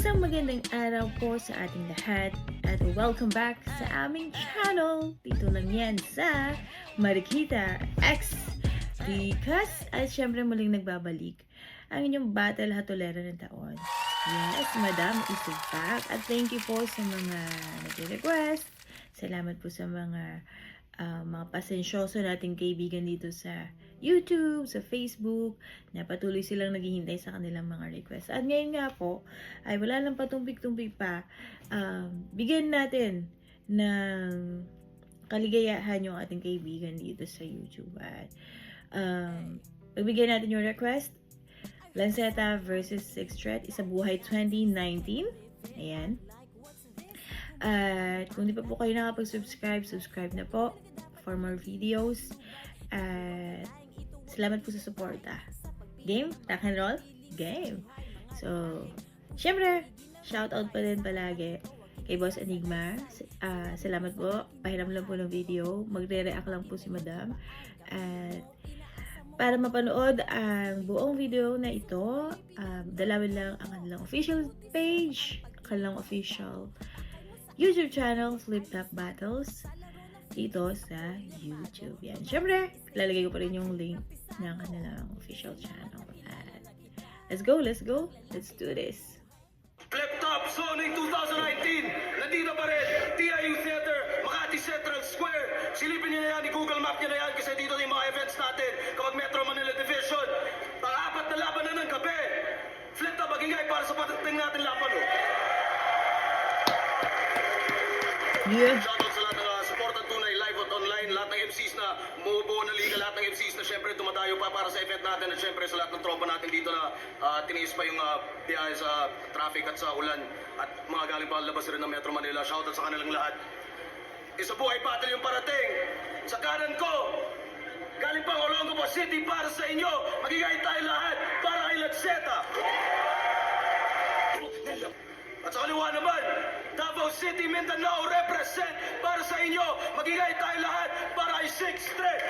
Isang magandang araw po sa ating lahat at welcome back sa aming channel. Dito lang yan sa Marikita X Tikas at syempre muling nagbabalik ang inyong battle hatolera ng taon. Yes, Madam is back at thank you po sa mga nag-request. Salamat po sa mga pasensyoso nating kaibigan dito sa YouTube, sa Facebook, na patuloy silang naghihintay sa kanilang mga requests. At ngayon nga po, ay wala lang patumpik-tumpik pa, bigyan natin ng kaligayahan yung ating kaibigan dito sa YouTube. At pagbigyan natin yung request, Lanceta versus Sixth Threat, Isa Buhay 2019. Ayan. At kung di pa po kayo nakapag-subscribe, subscribe na po for more videos. At salamat po sa suporta. Game? Rock and roll? Game! So, syempre, shoutout pa din palagi kay Boss Enigma. Salamat po. Pahiram lang po ng video. Magre-react lang po si Madam. At para mapanood ang buong video na ito, dalawin lang ang kanilang official page, kanilang official YouTube channel, Flip Top Battles, dito sa YouTube. Yan. Siyempre, lalagay ko pa rin yung link ng kanilang official channel. At let's go! Let's do this! Flip Top Zoning 2019, nandito pa rin, TIU Theater, Makati Central Square. Silipin niyo na yan, i-Google Map niyo na yan kasi dito na yung mga events natin. Kapag Metro Manila Division, pang-apat na laban na ng gabi. Flip Top, magingay para sa patating natin laban. Yeah. Shoutout sa lahat ng supportan tunay, live at online, lahat ng MCs na bumubuo na liga, lahat ng MCs na syempre dumadayo pa para sa event natin at syempre sa lahat ng tropa natin dito na tiniis pa yung biyahe sa traffic at sa ulan at mga galing pa labas rin ng Metro Manila. Shoutout sa kanilang lahat. Isa buhay battle yung parating. Sa kanan ko, galing pang Olongapo City para sa inyo. Magigay tayo lahat para kay Lanceta. At sa kaliwa naman, Davao City, Mindanao represent para sa inyo. Magigay tayo lahat para kay Sixth Threat.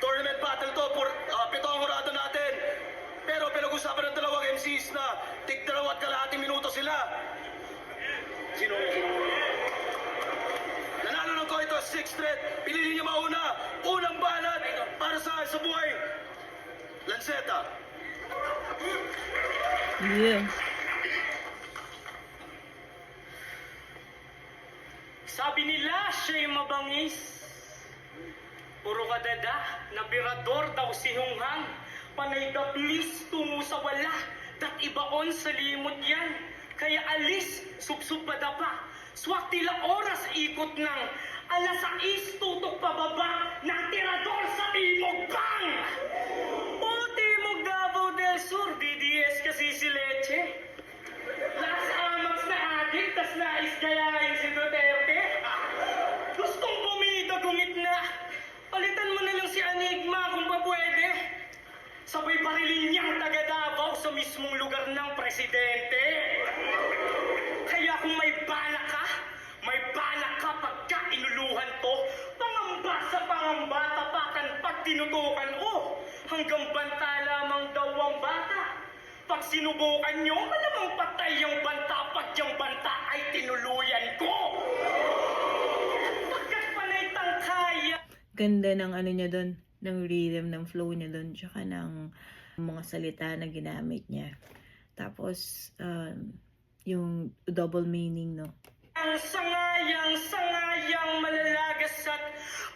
Tournament battle to, 7 ang hurado natin. Pero pinag-usapan ng dalawang MCs na tig-2 at kalahating minuto sila. Sino? Nanalo ng ko ito, Sixth Threat. Pinili niya mauna. Unang banat para sa buhay. Lanceta. Yeah. Sabi nila siya'y mabangis. Puro kadada, nabirador daw si Hunghang. Panay daplis tungo sa wala. Dat ibaon sa limot yan. Kaya alis, subsub padapa. Swak tila oras ikot ng alas 6 tutok pababa ng tirador sa Timog Bang! O Timog Davao del Sur, DDS kasi si Leche. Las Amax na adik, tas nais gayahin si Duterte. Gustong bumida gumit na. Palitan mo na lang si Enigma kung pa pwede. Sabay barilin niyang taga Davao sa mismong lugar ng presidente. Kaya kung may bala ka pagka inuluhan to. Pangamba sa pangamba, tapakan pag tinutukan. Hanggang banta lamang daw ang bata. Pag sinubukan nyo, malamang patay yung banta. Pag yung banta ay tinuluyan ko. Pagkat panay tangkaya. Ganda ng ano niya doon, ng rhythm, ng flow niya doon, tsaka ng mga salita na ginamit niya. Tapos, yung double meaning, no? Ang sangayang malalagas at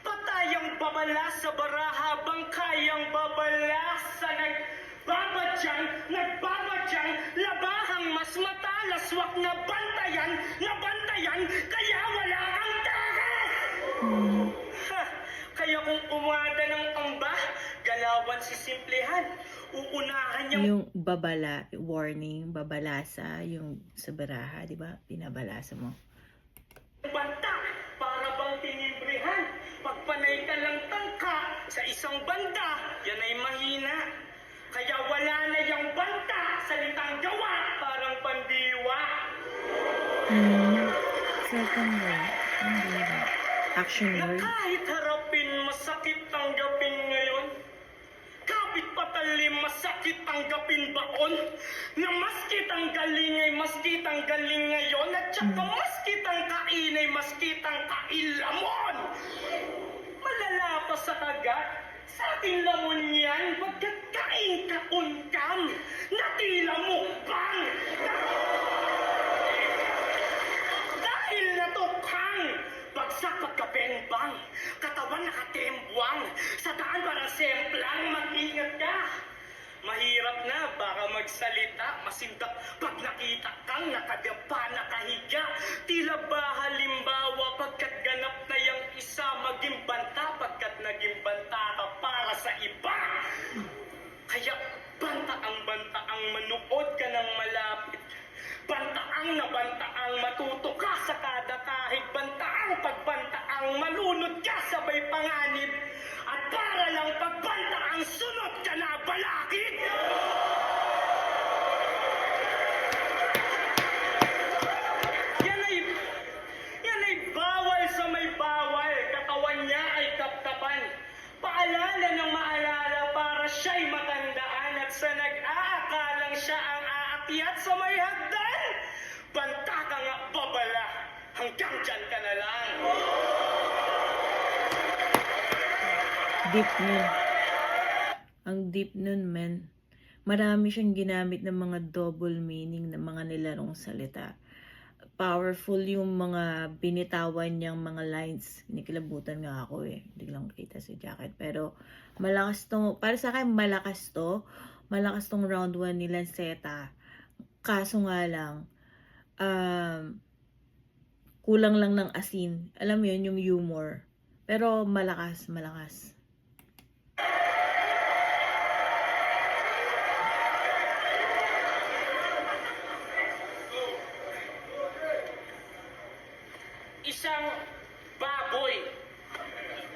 patayang babala sa baraha, bangkayang babala sa nagbabadyang, labahang mas matalas, wak na bantayan, kaya wala kang takas! Kaya kung umada ng amba, galawan si Simplehan, uunahan niya. Yung babala, warning, babalasa, yung sa baraha, di ba? Binabalasa mo. Banta, para bang tinibrehan. Pagpanay ka lang tangka sa isang banda, yan ay mahina. Kaya wala na yung banta, salitang gawa, parang pandiwa. Second word. Action Na word. kahit harapin, masakit tanggapin ngayon. Kapit patay talim masakit tanggapin baon na maski tanggaling ay maski tanggaling ngayon at saka maski tang kain ay maski tang kailamon. Malala pa sa kagat, sa ating lamon yan, pagkat kain ka unkam, natila mo bang? Dahil natukhang, bagsak pagkabengbang, katawan nakatembwang, sa daan para semplang, mag-ingat ka. Mahirap na, baka magsalita, masindak pag nakita kang nakadapa, nakahiga. Tila ba halimbawa pagkat ganap na yung isa, maging banta pagkat naging banta ka para sa iba. Kaya banta ang manuod ka ng malapit. Bantaang na bantaang matuto ka sa kada kahit bantaang pagbantaang malunod ka sabay panganib. At para lang pagbantaang sunod ka na balakid. Yan ay bawal sa may bawal. Katawan niya ay kapkapan. Paalala ng maalala para siya'y matandaan at sa nag-aakalang siya ang aakyat sa may hagdan. Banta ka nga babala, hanggang dyan ka na lang. Deep nun. Ang deep nun, men. Marami siyang ginamit ng mga double meaning ng mga nilarong salita. Powerful yung mga binitawan niyang mga lines. Nikilabutan nga ako eh. Hindi lang kita si Jacket. Pero malakas to. Para sa akin, malakas to. Malakas tong round 1 ni Lanceta. Kaso nga lang, kulang lang ng asin. Alam mo yun, yung humor. Pero malakas, malakas. Isang baboy,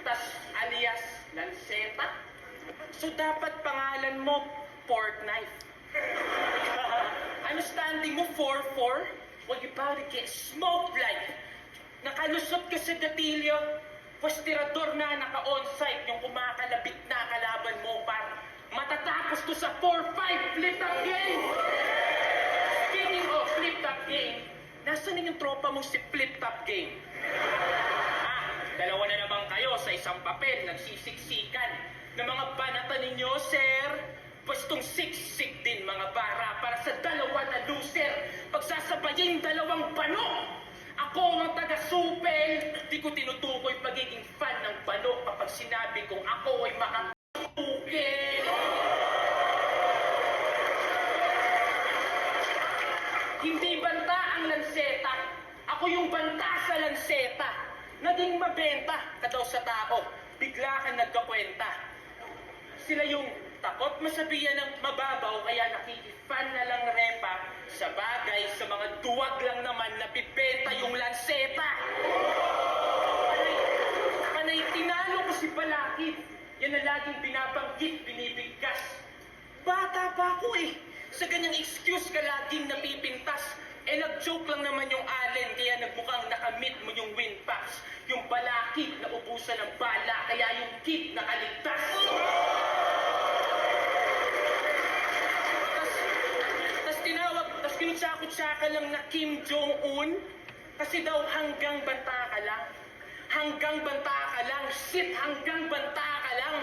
tas alias Lanceta. So dapat pangalan mo pork knife. Ano standing mo 4-4? Huwag about to get smoked like. Nakalusot ka sa gatilyo, pwestirador na naka-onsite yung kumakalabit na kalaban mo para matatapos to sa 4-5 flip-top game. Speaking of flip-top game, nasaan yung tropa mong si flip-top game? Dalawa na naman kayo sa isang papel, nagsisiksikan. Na mga banata ninyo, sir, pwestong siksik din mga bara para sa dalawa na loser. Pagsasabayin dalawang bano. Ako ang taga-supel, di ko tinutukoy pagiging fan ng bano kapag sinabi kong ako ay makatukil. Hindi banta ang Lanceta. Ako yung banta sa Lanceta. Naging mabenta ka daw sa tao. Bigla kang nagkakwenta. Sila yung takot masabihan ng mababaw kaya nakikifan na lang repa. Sa bagay, sa mga duwag lang naman napipenta yung Lanceta. Panay tinalo ko si Balakid. Yan ang laging binabanggit, binibigkas. Bata pa ako eh. Sa ganyang excuse ka laging napipintas. Eh nag-joke lang naman yung Allen kaya nagmukhang nakamit mo yung win-packs. Yung Balakid na ubusan ng bala kaya yung kid nakaligtas. Tas tinawag, tas kinutsaka-tsaka lang na Kim Jong-un. Kasi daw hanggang banta ka lang. Hanggang banta ka lang. Shit, hanggang banta ka lang.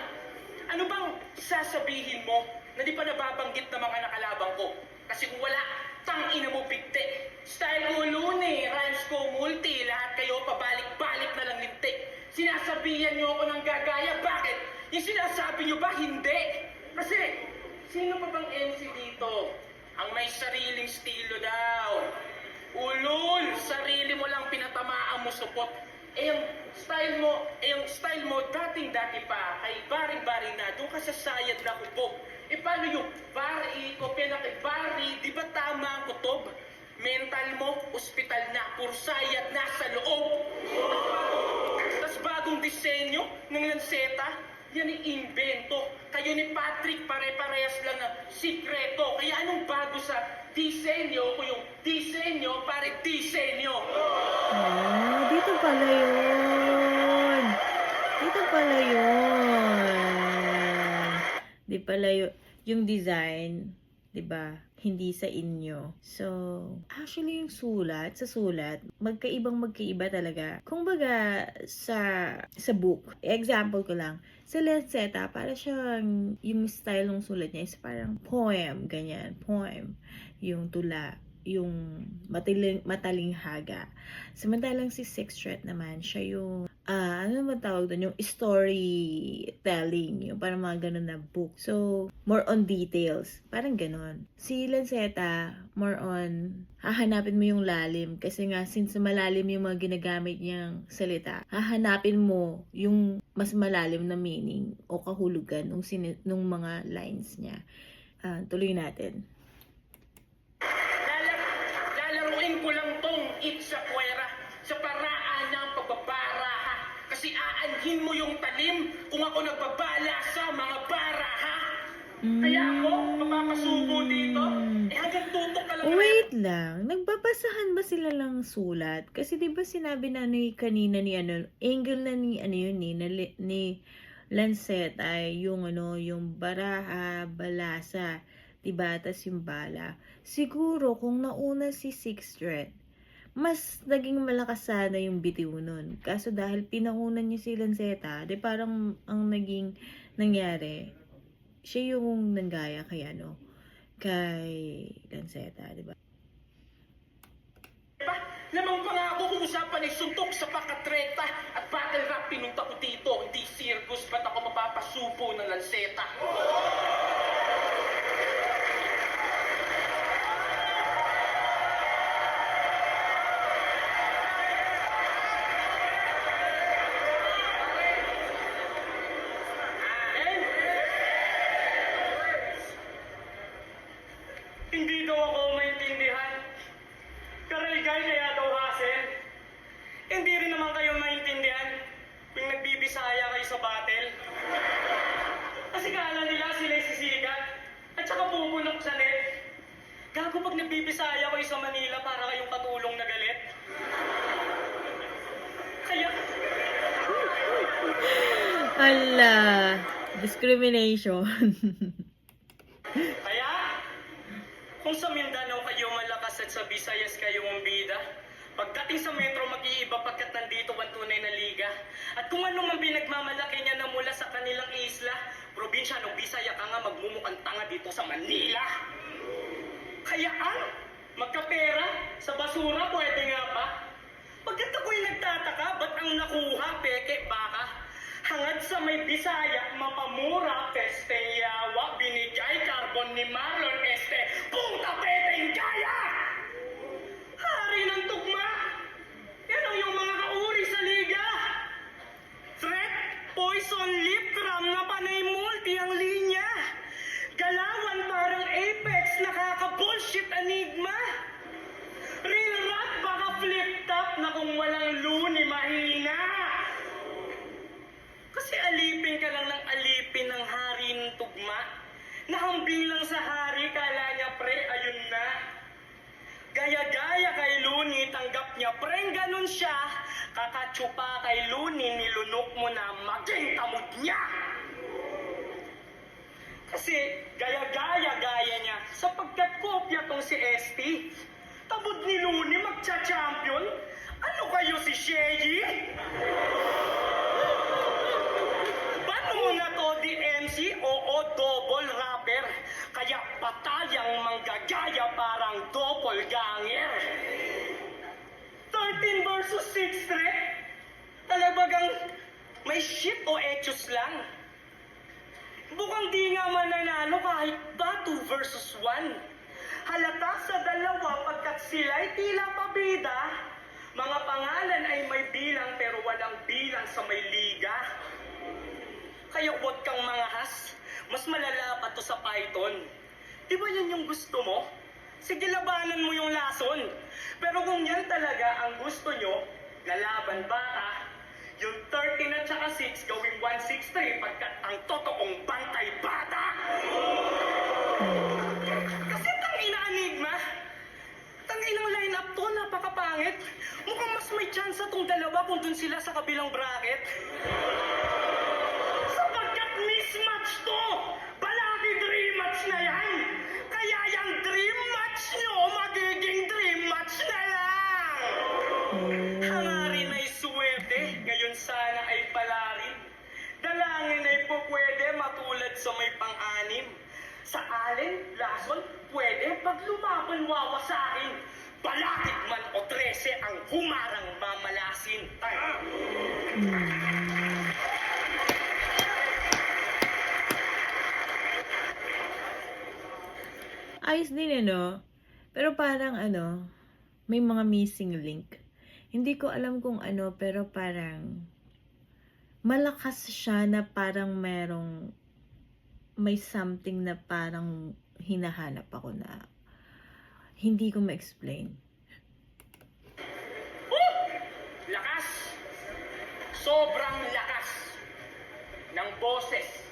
Ano bang sasabihin mo na di pa nababanggit ng mga nakalabang ko? Kasi kung wala, tangina mo bigte. Style ko lune, rhymes ko multi, lahat kayo pabalik-balik na lang lintik. Sinasabihan niyo ako ng gagaya, bakit? Yung sinasabi niyo ba hindi? Kasi, sino pa bang MC dito? Ang may sariling estilo daw. Ulul, sarili mo lang pinatamaan mo supot. Yung style mo, dating-dati pa, ay bari-bari na, doon ka sa sayad na kubog. E paano yung bari, kopya na kay bari, di ba tama ang kutob? Mental mo, ospital na, puro sayad na sa loob. Tas bagong disenyo ng Lanceta, yan ang invento. Kayo ni Patrick, pare-parehas lang na sikreto. Kaya anong bago sa disenyo, kung yung disenyo, pare disenyo. Dito pala yun. Dito pala yun. Di pala yun. yung design, 'di ba? Hindi sa inyo. So, actually yung sa sulat, magkaiba talaga. Kung baga sa book, example ko lang, sa Lanceta, para siyang yung style ng sulat niya is parang poem, ganyan, poem. Yung tula, yung matalinghaga. Samantalang si Sixth Threat naman, siya yung ano ba tawag doon? Yung storytelling. Yung parang mga ganun na book. So, more on details. Parang ganun. Si Lanceta, more on hahanapin mo yung lalim. Kasi nga, since malalim yung mga ginagamit niyang salita, hahanapin mo yung mas malalim na meaning o kahulugan nung mga lines niya. Tuloy natin. Lalaruin ko lang tong It's a Puwera sa paraan ng pagbabara ha. Kasi aanhin mo yung talim kung ako nagbabala sa mga bara ha. Kaya ako, mapapasubo dito. Hanggang tutok ka lang. Wait lang, nagbabasahan ba sila lang sulat? Kasi 'di ba sinabi na kanina ni angle na ni yun ni Lancet ay yung yung baraha, balasa, 'di ba? Tas yung bala. Siguro kung nauna si Sixth Threat, mas naging malakas sana yung bitiw nun. Kaso dahil pinakunan niya si Lanceta, di parang ang naging nangyari, siya yung nanggaya kay Lanceta, di ba? Diba? Lamang pa nga ako kung usapan ay suntok sa pakatreta at battle rap pinunta ko dito. Hindi circus, ba't ako mapapasupo ng Lanceta? Hindi daw ako maintindihan. Karalgay kaya daw hassle. Hindi rin naman kayo maintindihan kung nagbibisaya kayo sa battle. Kasi kala nila sila'y sisikat at saka pupunok sa net. Gago pag nagbibisaya kayo sa Manila para kayong katulong na galit. Kaya... Hala, discrimination. Kaya, kung sa Mindanao kayo malakas at sa Visayas kayo ang bida, pagdating sa metro mag-iiba pagkat nandito ang tunay na liga. At kung ano man pinagmamalaki niya na mula sa kanilang isla, probinsya ng Bisaya ka nga magmumukhang tanga dito sa Manila. Kaya magkapera sa basura pwede nga pa. Pagkat ako'y nagtataka, ba't ang nakuha peke baka? Hangad sa may Bisaya, mapamura, peste, yawa, binigay, carbon ni Marlon, puta peteng gaya! Hari ng tugma! Yan ang yung mga kauri sa liga! Threat, poison, lip cram na panay multi ang linya! Galawan parang Apex, nakaka-bullshit enigma! Real rap, baka flip-top na kung walang luni mahina! Kasi alipin ka lang ng alipin ng hari ng tugma. Nahambilang sa hari, kala niya pre, ayun na. Gaya-gaya kay Luni, tanggap niya preng ganun siya. Kakatsupa kay Luni, nilunok mo na maging tamod niya. Kasi gaya-gaya niya, sapagkat kopya tong si ST. Tabod ni Luni, magcha-champion. Ano kayo si Sheji? Una to di MC, oo, double rapper. Kaya patayang manggagaya parang doppelganger. 13 versus 6 threat? Talagang may shit o etos lang. Bukang di nga mananalo kahit ba 2 versus 1. Halata sa dalawa pagkat sila'y tila pabida. Mga pangalan ay may bilang pero walang bilang sa may liga. Kaya huwag kang mangahas. Mas malala pa to sa Python. Di ba yan yung gusto mo? Sige, labanan mo yung lason. Pero kung yan talaga ang gusto nyo, lalaban bata, yung 13 at saka 6 gawing 163 pagkat ang totoong bantay bata. Kasi tangina enigma. Tanginang line-up to, napakapangit. Mukhang mas may chance tong dalawa kung dun sila sa kabilang bracket. Mismatch to! Balaki rematch na yan! Kaya yung dream match nyo, magiging dream match na lang! Hangarin ay suwerte, ngayon sana ay palarin. Dalangin ay po pwede matulad sa may pang-anim. Sa alin, lason, pwede pag lumaban wawasain. Balakid man o 13 ang humarang mamalasin. Ayos din pero parang may mga missing link. Hindi ko alam kung pero parang malakas siya na parang may something na parang hinahanap ako na hindi ko ma-explain. Lakas! Sobrang lakas ng boses.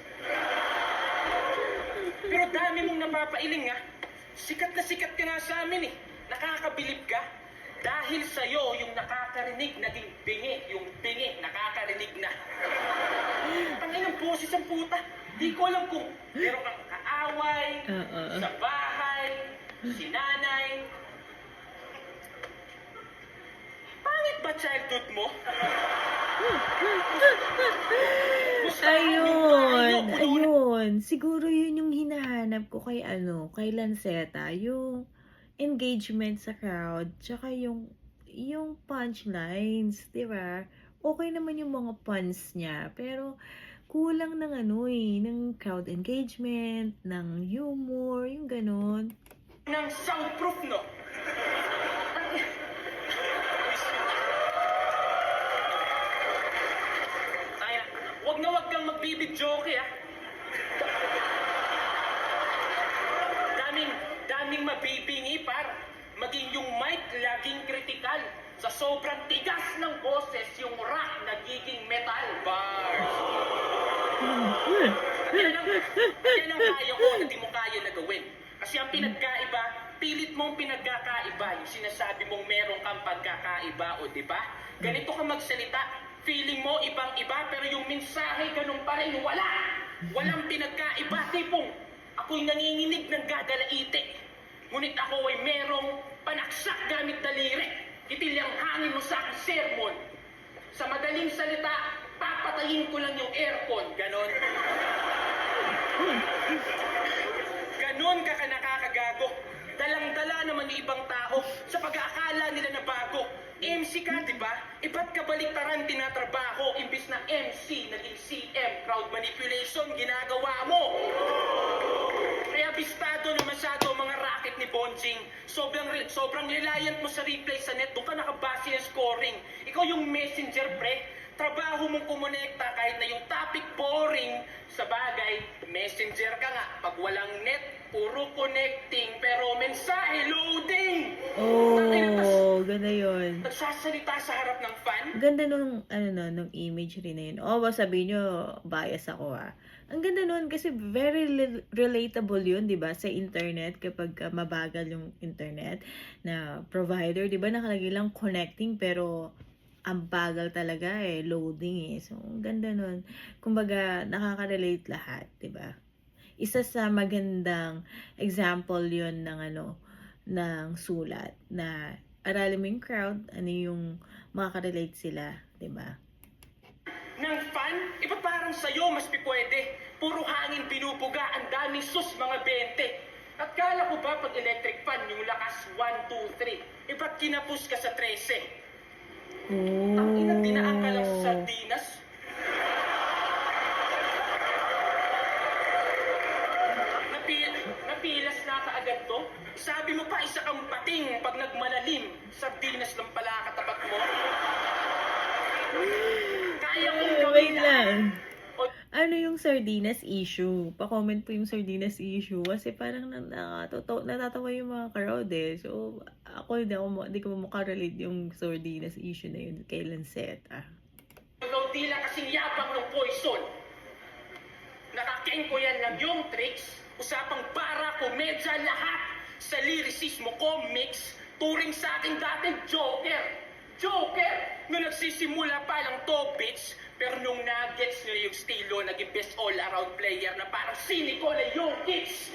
Pero dami mong napapailing Sikat na sikat ka nga sa amin Nakakabilib ka. Dahil sa'yo, yung nakakarinig naging bingi. Yung bingi, nakakarinig na. Ang inang boses ang puta. Di ko alam kung meron kang kaaway, sa bahay, si nanay. Pangit ba childhood mo? Ayun. Siguro yun yung hinahanap ko kay Lanceta. Yung engagement sa crowd, tsaka yung punchlines, di ba? Okay naman yung mga puns niya, pero kulang ng ng crowd engagement, ng humor, yung ganon. Ng soundproof, no? Wag kang magbibidyoke, Daming mabibingi, par. Maging yung mic laging kritikal. Sa sobrang tigas ng boses, yung rock nagiging metal, bars. Yan ang kaya ko na di mo kaya na gawin. Kasi ang pinagkaiba, pilit mong pinagkakaiba. Yung sinasabi mong meron kang pagkakaiba, o di ba? Ganito ka magsalita, feeling mo ibang-iba, pero yung mensahe ganun pa rin, wala. Walang pinagkaiba, tipong ako'y nanginginig ng gadalaite. Ngunit ako ay merong panaksak gamit daliri. Itilyang hangin mo sa aking sermon. Sa madaling salita, papatayin ko lang yung aircon. Ganon. Ganon ka nakakagago. Dalang-dala naman yung ibang tao sa pag-aakala nila na bago. MC ka, di ba? Ba't kabaliktaran tinatrabaho? Imbis na MC, naging CM, crowd manipulation, ginagawa mo. Kaya bistado na masyado mga racket ni Bonjing. Sobrang reliant mo sa replay sa net. Doon ka nakabase yung scoring. Ikaw yung messenger, pre. Trabaho mong kumonekta kahit na yung topic boring. Sa bagay, messenger ka nga. Pag walang net, puro connecting. Pero mensahe, loading! Ganda yun. Nagsasalita sa harap ng fan? Ganda nung imagery na yun. Sabihin nyo, bias ako Ang ganda nun kasi very relatable yun, di ba? Sa internet, kapag mabagal yung internet na provider, di ba? Nakalagay lang connecting, pero ang bagal talaga loading So, ang ganda nun. Kumbaga, nakaka-relate lahat, di ba? Isa sa magandang example yun ng sulat na aralin mo yung crowd, yung makaka-relate sila, di ba? Ng fan? Iba parang sa'yo mas pipwede. Puro hangin binubuga, ang daming sus mga 20. At kala ko ba pag electric fan, yung lakas 1, 2, 3. Ba't kinapus ka sa 13? Ang inang dinaan ka lang sa sardinas? Napilas na kaagad to? Sabi mo pa isa kang pating pag nagmalalim. Sardinas lang pala katapat mo. Kaya mong gawin Wait lang. Ano yung sardinas issue? Pa-comment po yung sardinas issue. Kasi parang natatawa yung mga crowd So, ako hindi ko makarelate yung sardinas issue na yun kay Lanceta. Ikaw di lang kasing yabang ng poison. Nakaking ko yan ng yung tricks. Usapang bara, komedya, lahat. Sa lyricismo, comics. Turing sa akin dating Joker. Joker! Nung nagsisimula pa lang to, bitch. Pero nung na-gets nyo yung estilo, naging best all-around player na parang si Nikola Jokic.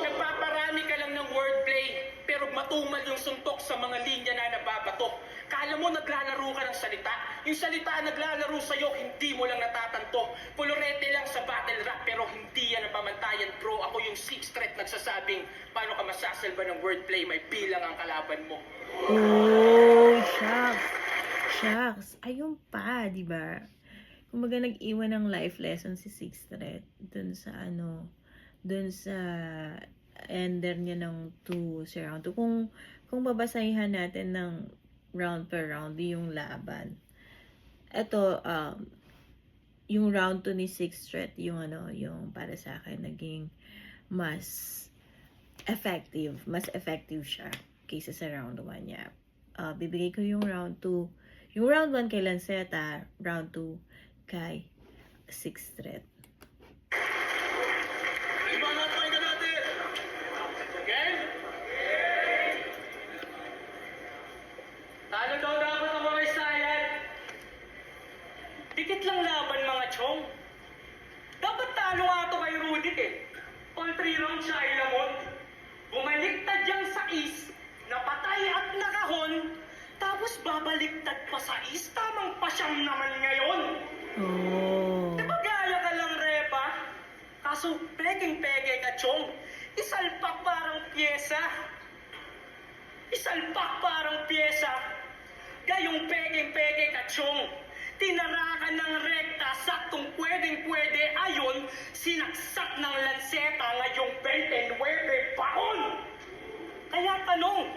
Nagpaparami ka lang ng wordplay, pero matumal yung suntok sa mga linya na nababato. Kala mo naglalaro ka ng salita. Yung salita naglalaro sa'yo, hindi mo lang natatanto. Kolorete lang sa battle rap, pero hindi yan ang pamantayan, bro. Ako yung sixth threat nagsasabing, paano ka masasalba ng wordplay, may bilang ang kalaban mo. Oh, shucks. Shucks. Ayun pa, di ba? Kumbaga nag-iwan ng life lesson si Sixth Threat dun sa dun sa ender niya ng 2 sa round 2. Kung babasahin natin ng round per round yung laban. Ito, yung round 2 ni Sixth Threat, yung para sa akin naging mas effective siya kaysa sa round 1 niya. Bibigay ko yung round 2. Yung round 1 kay Lanceta, round 2 kay Sixth Threat. Iba na pakinggan natin. Again? Talo daw dapat ang mga isayan. Dikit lang laban mga chong. Dapat talo nga ito kay Rudit eh. All 3 rounds siya ay lamon. Bumaliktad yang sa is, napatay at nakahon, tapos babaliktad pa sa is, tamang pasyam naman ngayon. Oh. Di ba gaya ka lang, Repa? Kaso peking-peke ka, chong. Isalpak parang pyesa. Isalpak parang pyesa. Gayong peking-peke ka, chong. Tinarakan ng rekta, saktong pwedeng-pwede, ayon, sinaksak ng lanseta ngayong 29 paon. Kaya tanong,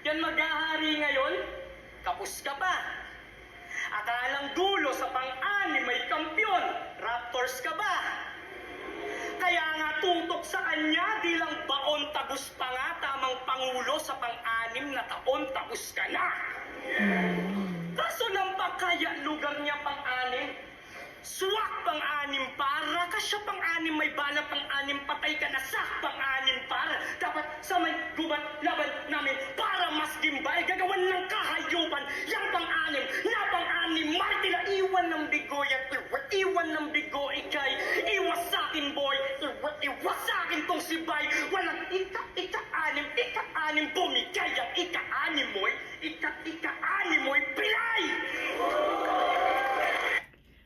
yan maghahari ngayon? Kapus ka pa. Akalang dulo sa pang-anim may kampyon, Raptors ka ba? Kaya nga tutok sa kanya, di lang baon tagus pa nga, tamang pangulo sa pang-anim na taon, tagus ka na. Kaso lang pa kaya lugar niya pang-anim? Suwak pang-anim para, kasya pang-anim may bala pang-anim, patay ka na sak pang-anim para. Dapat sa may gubat laban namin para mas gimbay, gagawan ng kahayupan, yang pang-anim, na pang-anim, martila, iwan ng bigoy at iwan ng bigo ikay, iwas sa akin boy, iwas sa akin tong sibay, walang ika-anim, bumigay ang ika-anim mo'y, ika-anim mo'y pilay!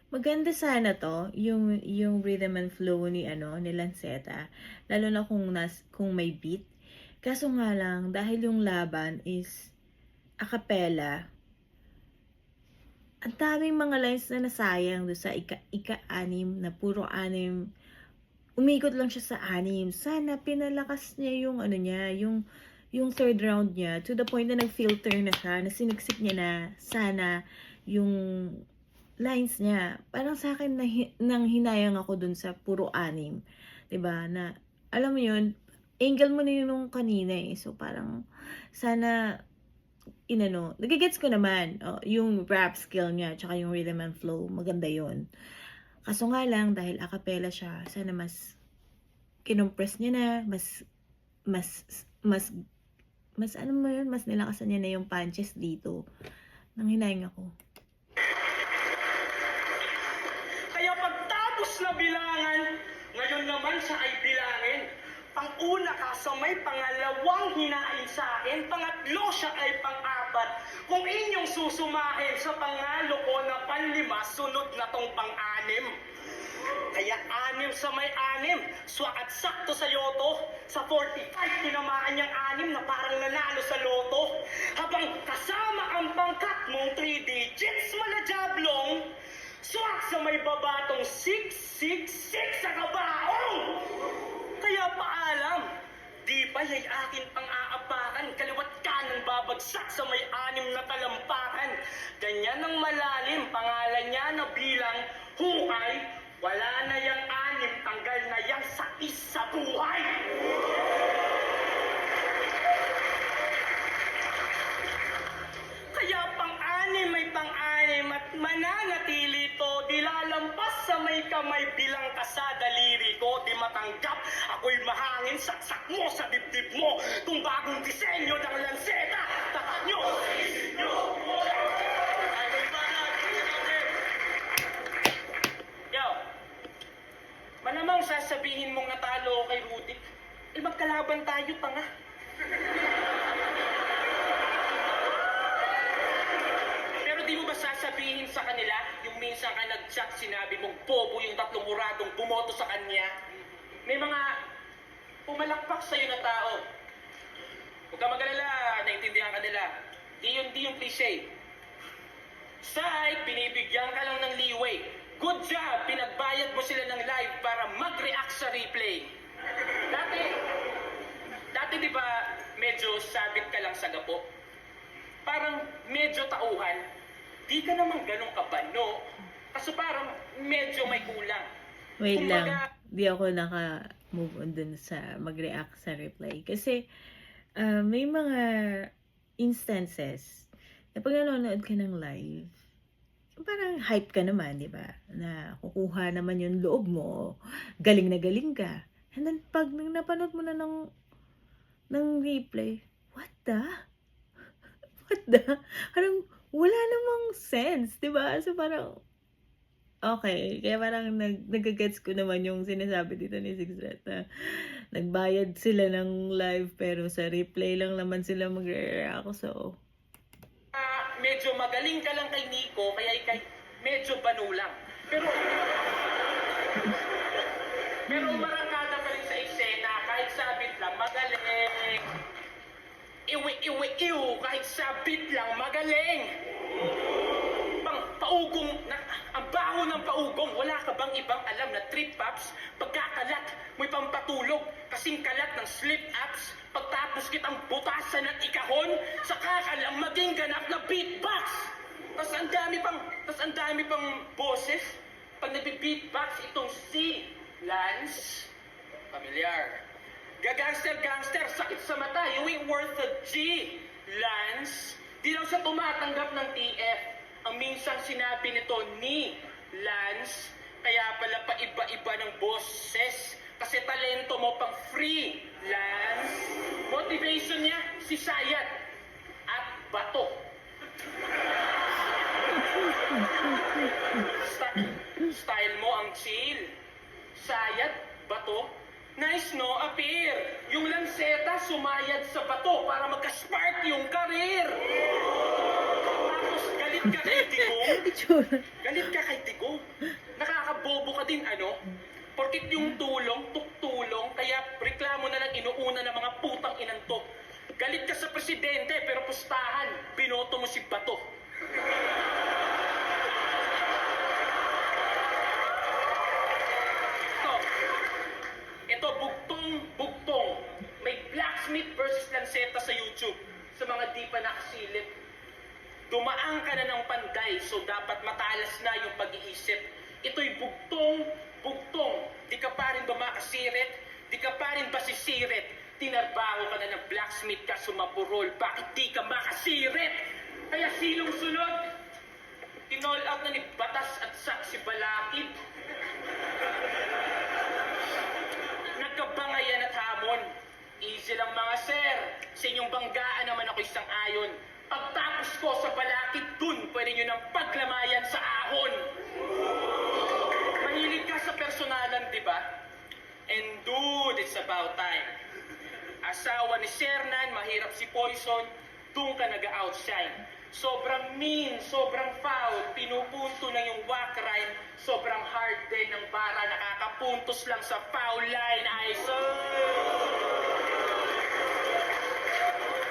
Maganda sana to, yung rhythm and flow ni Lanceta, lalo na kung may beat. Kaso nga lang, dahil yung laban is a cappella, ang daming mga lines na nasayang doon sa ika-anim na puro anim. Umikot lang siya sa anim. Sana pinalakas niya yung yung third round niya to the point na nag-filter na siya, na siniksik niya na sana yung lines niya. Parang sa akin nang hinayang ako dun sa puro anim. 'Di ba? Na alam mo yun, angle mo na yun nung kanina eh. So parang sana nagigets ko naman yung rap skill niya tsaka yung rhythm and flow, maganda yun. Kaso nga lang dahil a cappella siya, sana mas kinompress niya na, mas mas nilakasan niya na yung punches dito. Nang hinayang ako. Kaya pagtapos na bilangan, ngayon naman siya ay bilangin. Pang-una ka sa may pangalawang hinain sa akin, pangatlo siya ay pang-apat. Kung inyong susumahin sa pangalo ko na panlima, sunod na tong pang-anim. Kaya anim sa may anim, swak at sakto sa yoto. Sa 45, tinamaan niyang anim na parang nanalo sa loto. Habang kasama ang pangkat mong 3 digits, malajablong, swak sa may babatong 666 sa kabaong. Kaya paalam, di ba yay akin pang-aapakan, kaliwat kanan babagsak sa may anim na talampakan. Ganyan ang malalim, pangalan niya na bilang hukay. Wala na yang anim, tanggal na yang sakis sa buhay. Kaya pang-anim may pang-anim at mananatili to, di lalampas sa may kamay bilang ka sa daliri ko, di matanggap, ako'y mahangin, saksak mo sa dibdib mo, kung bagong disenyo ng lanseta, tatak nyo sa isip nyo. bang sasabihin mong natalo ako kay Rudy? Eh, magkalaban tayo, tanga. Pero di mo ba sasabihin sa kanila, yung minsan ka nag-chat, sinabi mong bobo yung 3 muradong bumoto sa kanya? May mga pumalakpak sa'yo na tao. Huwag ka mag-alala, naintindihan ka nila. Di yung cliche. Side, binibigyan ka lang ng leeway. Good job, pinagbayad mo sila ng live para mag-react sa replay. Dati di ba medyo sabit ka lang sa gapo? Parang medyo tauhan. Di ka naman ganun kabano. Kaso parang medyo may kulang. Wait Kumbaga, lang, di ako naka-move on dun sa mag-react sa reply. Kasi may mga instances na pag nanonood ka ng live, parang hype ka naman, di ba? Na kukuha naman yung loob mo, galing na galing ka. And then pag napanood mo na ng replay, what the? What the? Parang wala namang sense, di ba? So parang, okay, kaya parang nagagets ko naman yung sinasabi dito ni Six Red na nagbayad sila ng live pero sa replay lang naman sila magre-react. So, medyo magaling ka lang kay Nico, kaya ikay medyo banu lang. Pero marangkada pa rin sa eksena, kahit sabit lang, magaling. Iwi, kahit sabit lang, magaling. Paugong, ang baho ng paugong, wala ka bang ibang alam na trip ups, pagkakalat, mo'y pampatulog, kasing kalat ng slip ups, pagtapos kitang butasan at ikahon, saka ka lang maging ganap na beatbox. Tas ang dami pang boses, pag nagbe-beatbox itong si Lance, familiar. Gangster, sakit sa mata, you ain't worth a G, Lance. Di lang siya tumatanggap ng TF. Ang minsang sinabi nito ni Lance, kaya pala pa iba-iba ng boses. Kasi talento mo pang free, Lance. Motivation niya, si Sayat at Bato. Style mo ang chill. Sayat, Bato. Nice, no? Appear. Yung lanseta sumayad sa bato para magka-spark yung karir. Tapos galit ka kay Digong. Galit ka kay Digong. Nakakabobo ka din, ano? Porkit yung tulong, kaya reklamo na lang inuuna ng mga putang inantok. Galit ka sa presidente, pero pustahan, binoto mo si Bato. Ito, bugtong. May blacksmith versus lanseta sa YouTube. Sa mga di pa nakasilip. Dumaan ka na ng panday, so dapat matalas na yung pag-iisip. Ito'y bugtong. Di ka pa rin ba makasirit? Di ka pa rin ba sisirit? Tinarbaho ka na ng blacksmith ka sumapurol. Bakit di ka makasirit? Kaya silong sunod. Tinol out na ni Batas at Saksi Balakid. Nagkabangayan at hamon. Easy lang mga sir. Sa inyong banggaan naman ako isang ayon. Pagtapos ko sa Balakid, dun pwede nyo ng paglamayan sa ahon. Mahilig ka sa personalan, di ba? And dude, it's about time. Asawa ni Shernan, mahirap si Poison, dun ka nag-outshine. Sobrang mean, sobrang foul, pinupunto na yung whack rhyme. Sobrang hard din ng bara, nakakapuntos lang sa foul line. Ay,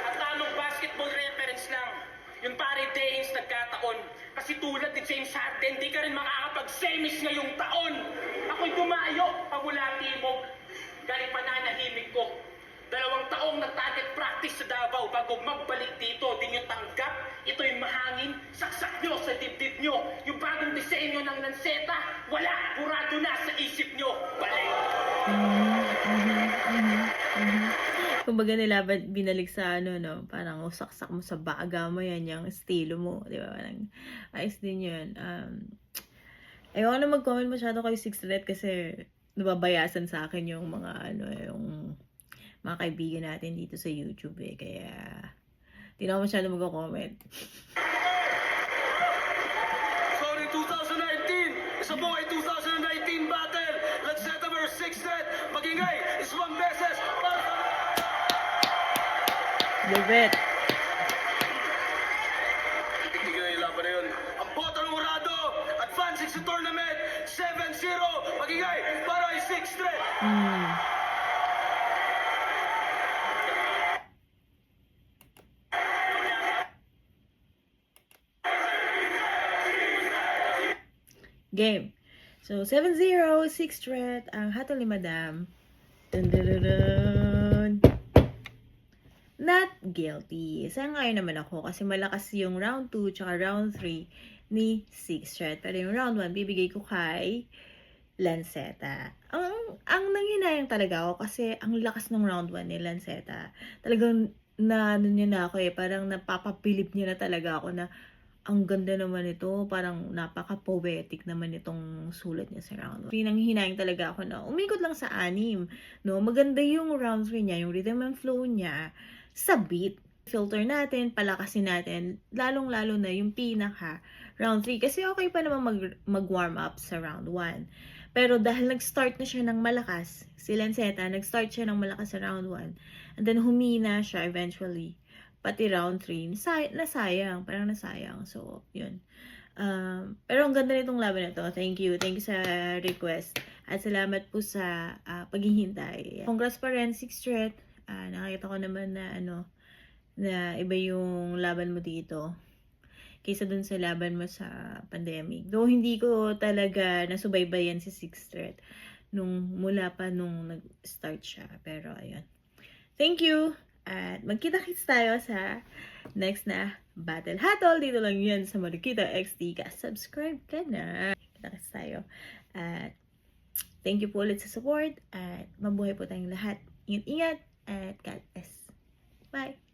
at tamang basketball reference lang. Yung pare Danes nagkataon. Kasi tulad ni James Harden, di ka rin makakapag-semis ngayong taon. Ako'y dumayo, pamula timog. Galing pananahimik ko. 2 taong nag-target practice sa Davao bago magbalik dito. Di nyo tanggap, ito'y mahangin. Saksak nyo sa dibdib nyo. Yung bagong disenyo ng lanseta, wala, burado na sa isip nyo. Balik! Kumbaga nila binalik sa ano, no? Parang saksak mo sa baga mo yan, yung estilo mo, di ba? Parang ayos din yun. Ayoko na mag-comment masyado kay Six Red kasi nababayasan sa akin yung mga ano, yung mga kaibigan natin dito sa YouTube eh. Kaya di na ako masyado mag-comment. Sorry, 2019! Isa po ay 2019 battle! Let's set up a your sixth threat. Magingay, iswang beses para sa... Love it. Tignan yung laban na yun. Ang Botang Murado, advancing sa tournament, 7-0. Magingay, para ay sixth threat. Game. So, 7-0, 6 threat, ang hatol ni Madam. Dun, dun, dun, dun. Not guilty. Sa ngayon naman ako kasi malakas yung round 2 tsaka round 3 ni 6 threat. Pero yung round 1, bibigay ko kay Lanceta. Ang nanghinayang talaga ako kasi ang lakas ng round 1 ni Lanceta. Talagang ano niya na ako parang napapapilip niya na talaga ako na ang ganda naman ito, parang napaka-poetic naman itong sulat niya sa round 1. Pinanghihinayang talaga ako na umikot lang sa 6, no? Maganda yung round 3 niya, yung rhythm and flow niya sa beat. Filter natin, palakasin natin, lalong-lalo na yung pinaka round 3. Kasi okay pa naman mag-warm up sa round 1. Pero dahil nag-start na siya ng malakas, si Lanceta, nag-start siya ng malakas sa round 1. And then humina siya eventually. Pati round 3, nasayang. Parang nasayang. So, yun. Pero ang ganda nitong laban na to. Thank you. Thank you sa request. At salamat po sa paghihintay. Congrats pa rin, 6 threat. Nakakita ko naman na na iba yung laban mo dito kaysa dun sa laban mo sa pandemic. Though hindi ko talaga nasubaybayan si 6 threat mula pa nung nag-start siya. Pero ayun. Thank you! At magkita-kits tayo sa next na Battle Hatol. Dito lang yan sa Marikita XD. Subscribe ka na. Kita-kits tayo. At thank you po ulit sa support. At mabuhay po tayong lahat. Ingat-ingat. At God bless. Bye!